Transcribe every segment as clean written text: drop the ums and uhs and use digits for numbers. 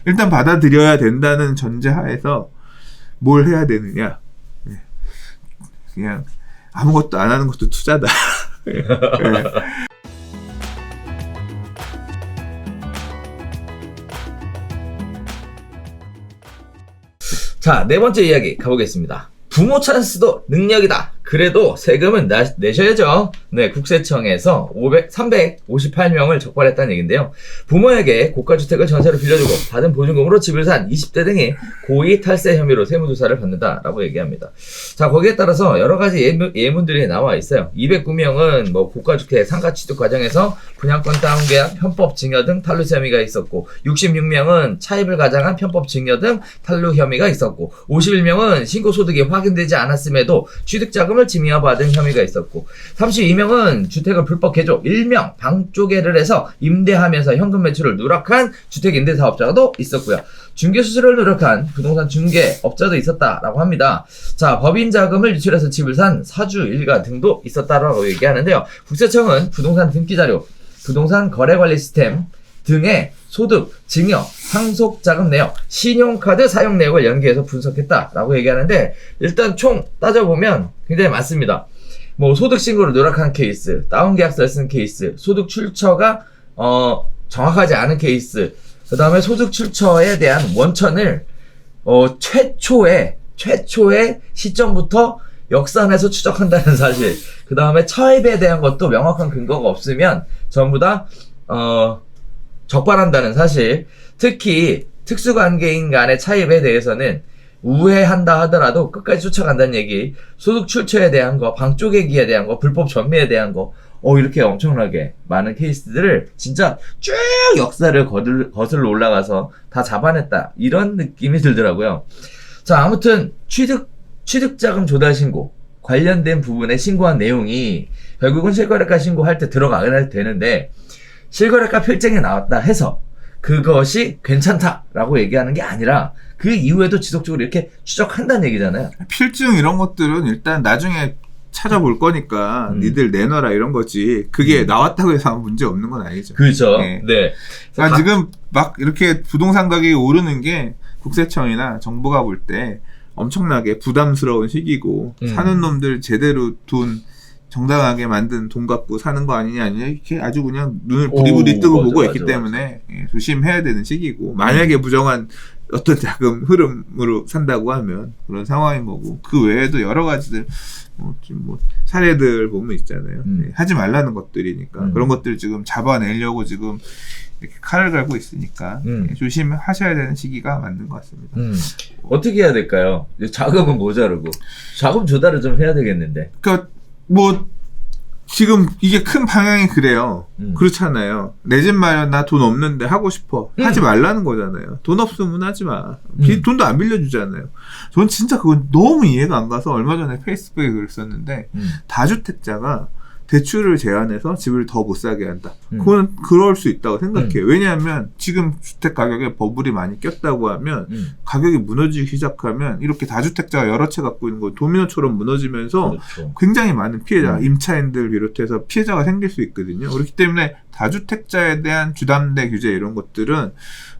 일단 받아들여야 된다는 전제하에서 뭘 해야 되느냐. 그냥 아무것도 안 하는 것도 투자다. 네. 자, 네 번째 이야기 가보겠습니다. 부모 찬스도 능력이다. 그래도 세금은 내셔야죠. 네, 국세청에서 358명을 적발했다는 얘기인데요. 부모에게 고가주택을 전세로 빌려주고 받은 보증금으로 집을 산 20대 등이 고의 탈세 혐의로 세무조사를 받는다라고 얘기합니다. 자, 거기에 따라서 여러 가지 예문들이 나와 있어요. 209명은 고가주택 상가 취득 과정에서 분양권 다운계약, 편법 증여 등 탈루 혐의가 있었고, 66명은 차입을 가장한 편법 증여 등 탈루 혐의가 있었고, 51명은 신고소득이 확인되지 않았음에도 취득자금을 증여받은 혐의가 있었고, 32명은 주택을 불법 개조, 일명 방조개를 해서 임대하면서 현금 매출을 누락한 주택임대사업자도 있었고요. 중개수수료를 누락한 부동산 중개업자도 있었다라고 합니다. 자, 법인 자금을 유출해서 집을 산 사주 일가 등도 있었다라고 얘기하는데요. 국세청은 부동산 등기자료, 부동산 거래관리 시스템 등의 소득, 증여, 상속자금 내역, 신용카드 사용 내역을 연계해서 분석했다라고 얘기하는데, 일단 총 따져보면 굉장히 많습니다. 소득 신고를 누락한 케이스, 다운계약서를 쓴 케이스, 소득 출처가 정확하지 않은 케이스, 그 다음에 소득 출처에 대한 원천을 최초의 시점부터 역산해서 추적한다는 사실, 그 다음에 차입에 대한 것도 명확한 근거가 없으면 전부 다 적발한다는 사실, 특히 특수관계인 간의 차입에 대해서는 우회한다 하더라도 끝까지 쫓아간다는 얘기, 소득 출처에 대한 거, 방조개기에 대한 거, 불법 전매에 대한 거, 이렇게 엄청나게 많은 케이스들을 진짜 쭉 역사를 거슬러 올라가서 다 잡아냈다, 이런 느낌이 들더라고요. 자, 아무튼 취득자금 조달 신고 관련된 부분에 신고한 내용이 결국은 실거래가 신고할 때 들어가야 되는데, 실거래가 필증이 나왔다 해서 그것이 괜찮다라고 얘기하는 게 아니라 그 이후에도 지속적으로 이렇게 추적한다는 얘기잖아요. 필증 이런 것들은 일단 나중에 찾아볼 거니까 니들 내놔라 이런 거지. 그게 나왔다고 해서 아무 문제 없는 건 아니죠. 그렇죠. 네. 네. 그러니까 지금 막 이렇게 부동산 가격이 오르는 게 국세청이나 정부가 볼 때 엄청나게 부담스러운 시기고, 사는 놈들 제대로 돈 정당하게 만든 돈 갖고 사는 거 아니냐 이렇게 아주 그냥 눈을 부리부리 뜨고 보고 있기 때문에 조심해야 되는 시기고, 만약에 부정한 어떤 자금 흐름으로 산다고 하면 그런 상황인 거고, 그 외에도 여러 가지들 지금 사례들 보면 있잖아요. 하지 말라는 것들이니까 그런 것들 지금 잡아내려고 지금 이렇게 칼을 갈고 있으니까 조심하셔야 되는 시기가 맞는 것 같습니다. 어떻게 해야 될까요? 자금은 모자르고 자금 조달을 좀 해야 되겠는데. 그러니까 지금 이게 큰 방향이 그래요. 그렇잖아요. 내 집 마련 나 돈 없는데 하고 싶어. 하지 말라는 거잖아요. 돈 없으면 하지 마. 돈도 안 빌려주잖아요. 전 진짜 그건 너무 이해가 안 가서 얼마 전에 페이스북에 글을 썼는데, 다주택자가 대출을 제한해서 집을 더 못 사게 한다. 그건 그럴 수 있다고 생각해요. 왜냐하면 지금 주택 가격에 버블이 많이 꼈다고 하면 가격이 무너지기 시작하면 이렇게 다주택자가 여러 채 갖고 있는 거 도미노처럼 무너지면서 그렇죠. 굉장히 많은 피해자, 임차인들 비롯해서 피해자가 생길 수 있거든요. 그렇기 때문에 다주택자에 대한 주담대 규제 이런 것들은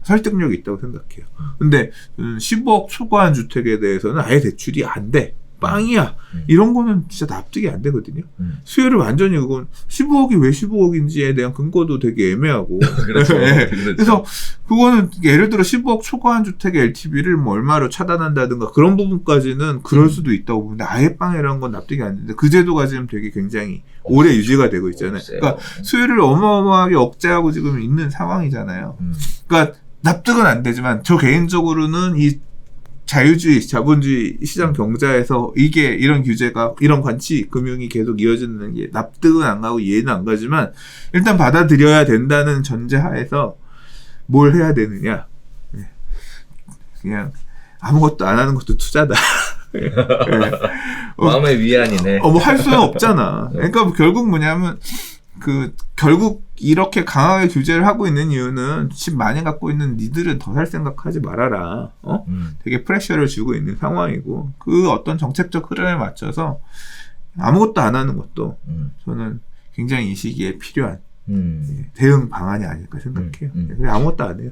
설득력이 있다고 생각해요. 근데 15억 초과한 주택에 대해서는 아예 대출이 안 돼. 빵이야. 이런 거는 진짜 납득이 안 되거든요. 수요를 완전히 그건 15억이 왜 15억인지에 대한 근거도 되게 애매하고. 그렇죠. 네. 그렇죠. 그래서 그거는 예를 들어 15억 초과한 주택의 LTV를 얼마로 차단한다든가 그런 부분까지는 그럴 수도 있다고 보는데, 아예 빵이라는 건 납득이 안 되는데, 그 제도가 지금 되게 굉장히 오래 유지가 되고 있잖아요. 그러니까 수요를 어마어마하게 억제하고 지금 있는 상황이잖아요. 그러니까 납득은 안 되지만 저 개인적으로는 이 자유주의, 자본주의 시장 경제에서 이게 이런 규제가, 이런 관치 금융이 계속 이어지는 게 납득은 안 가고 이해는 안 가지만, 일단 받아들여야 된다는 전제하에서 뭘 해야 되느냐. 그냥 아무것도 안 하는 것도 투자다. 마음의 위안이네. 할 수는 없잖아. 그러니까 결국 뭐냐면, 결국 이렇게 강하게 규제를 하고 있는 이유는 집 많이 갖고 있는 니들은 더 살 생각하지 말아라. 되게 프레셔를 주고 있는 상황이고, 그 어떤 정책적 흐름에 맞춰서 아무것도 안 하는 것도 저는 굉장히 이 시기에 필요한 대응 방안이 아닐까 생각해요. 그냥 아무것도 안 해요.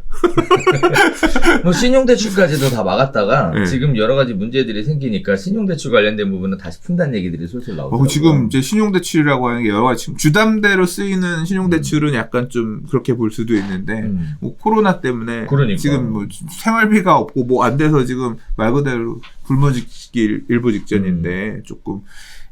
뭐 신용대출까지도 다 막았다가 네. 지금 여러 가지 문제들이 생기니까 신용대출 관련된 부분은 다시 푼다는 얘기들이 솔솔 나오더라고요. 지금 이제 신용대출이라고 하는 게 여러 가지 지금 주담대로 쓰이는 신용대출은 약간 좀 그렇게 볼 수도 있는데 뭐 코로나 때문에 그러니까. 지금 뭐 생활비가 없고 뭐 안 돼서 지금 말 그대로 굶어 죽기 일보 직전인데 조금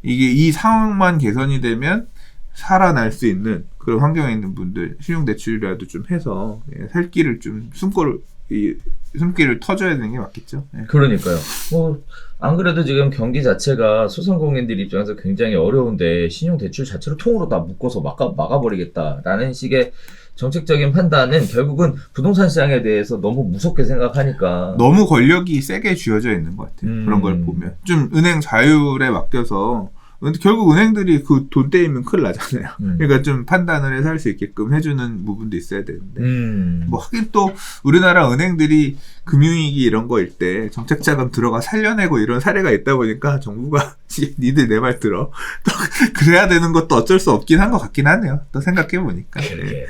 이게 이 상황만 개선이 되면 살아날 수 있는 그런 환경에 있는 분들 신용대출이라도 좀 해서 살 길을 좀 숨길을 터줘야 되는 게 맞겠죠. 예. 그러니까요. 뭐 안 그래도 지금 경기 자체가 소상공인들 입장에서 굉장히 어려운데 신용대출 자체로 통으로 다 묶어서 막아버리겠다라는 식의 정책적인 판단은 결국은 부동산 시장에 대해서 너무 무섭게 생각하니까 너무 권력이 세게 쥐어져 있는 것 같아요. 그런 걸 보면 좀 은행 자율에 맡겨서 근데 결국 은행들이 그 돈 떼이면 큰일 나잖아요. 그러니까 좀 판단을 해서 할 수 있게끔 해주는 부분도 있어야 되는데 뭐 하긴 또 우리나라 은행들이 금융위기 이런 거일 때 정책자금 들어가 살려내고 이런 사례가 있다 보니까 정부가 니들 내 말 들어 또 그래야 되는 것도 어쩔 수 없긴 한 것 같긴 하네요. 또 생각해 보니까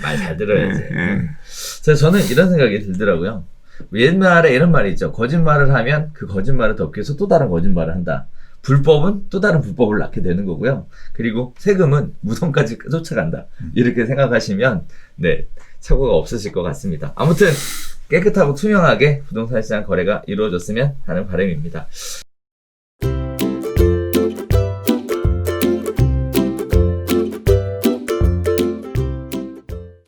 말 잘 들어야지. 저는 이런 생각이 들더라고요. 옛말에 이런 말이 있죠. 거짓말을 하면 그 거짓말을 덮기 위해서 또 다른 거짓말을 한다. 불법은 또 다른 불법을 낳게 되는 거고요. 그리고 세금은 무덤까지 쫓아간다. 이렇게 생각하시면 착오가 없으실 것 같습니다. 아무튼 깨끗하고 투명하게 부동산 시장 거래가 이루어졌으면 하는 바람입니다.